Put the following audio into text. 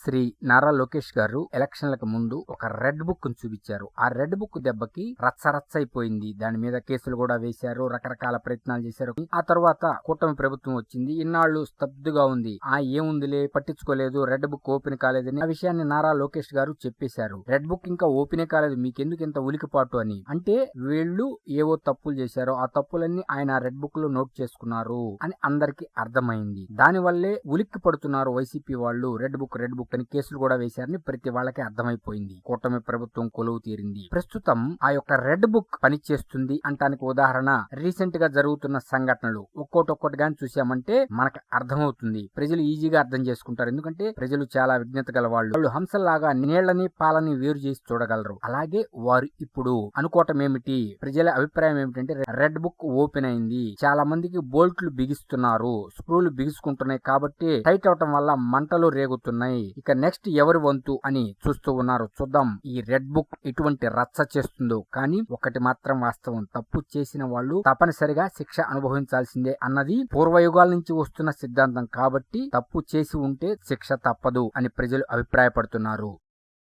శ్రీ నారా లోకేష్ గారు ఎలక్షన్లకు ముందు ఒక రెడ్ బుక్ చూపించారు. ఆ రెడ్ బుక్ దెబ్బకి రచ్చ అయిపోయింది. దాని మీద కేసులు కూడా వేశారు, రకరకాల ప్రయత్నాలు చేశారు. ఆ తర్వాత కూటమి ప్రభుత్వం వచ్చింది. ఇన్నాళ్లు స్తబ్దుగా ఉంది. ఏముందిలే, పట్టించుకోలేదు, రెడ్ బుక్ ఓపెన్ కాలేదని ఆ విషయాన్ని నారా లోకేష్ గారు చెప్పేశారు. రెడ్ బుక్ ఇంకా ఓపెనే కాలేదు, మీకెందుకు ఇంత ఉలికిపాటు అని. అంటే వీళ్ళు ఏవో తప్పులు చేశారో ఆ తప్పులన్నీ ఆయన రెడ్ బుక్ లో నోట్ చేసుకున్నారు అని అందరికి అర్థమైంది. దాని వల్లే ఉలిక్కి పడుతున్నారు వైసీపీ వాళ్ళు. రెడ్ బుక్ అని కేసులు కూడా వేశారని ప్రతి వాళ్ళకి అర్థమైపోయింది. కూటమి ప్రభుత్వం కొలువు తీరింది. ప్రస్తుతం ఆ యొక్క రెడ్ బుక్ పనిచేస్తుంది అంటానికి ఉదాహరణ రీసెంట్ గా జరుగుతున్న సంఘటనలు. ఒక్కొక్కటిగా చూసామంటే మనకు అర్థమవుతుంది. ప్రజలు ఈజీగా అర్థం చేసుకుంటారు. ఎందుకంటే ప్రజలు చాలా విజ్ఞత గల వాళ్ళు హంసల్లాగా నీళ్లని పాలని వేరు చేసి చూడగలరు. అలాగే వారు ఇప్పుడు అనుకోవటం ఏమిటి, ప్రజల అభిప్రాయం ఏమిటంటే రెడ్ బుక్ ఓపెన్ అయింది, చాలా మందికి బోల్ట్లు బిగిస్తున్నారు, స్క్రూలు బిగుసుకుంటున్నాయి కాబట్టి టైట్ అవటం వల్ల మంటలు రేగుతున్నాయి, ఇక నెక్స్ట్ ఎవరి వంతు అని చూస్తూ ఉన్నారు. చూద్దాం ఈ రెడ్ బుక్ ఎటువంటి రచ్చ చేస్తుందో. కానీ ఒకటి మాత్రం వాస్తవం, తప్పు చేసిన వాళ్ళు తప్పనిసరిగా శిక్ష అనుభవించాల్సిందే అన్నది పూర్వయుగాల నుంచి వస్తున్న సిద్ధాంతం. కాబట్టి తప్పు చేసి ఉంటే శిక్ష తప్పదు అని ప్రజలు అభిప్రాయపడుతున్నారు.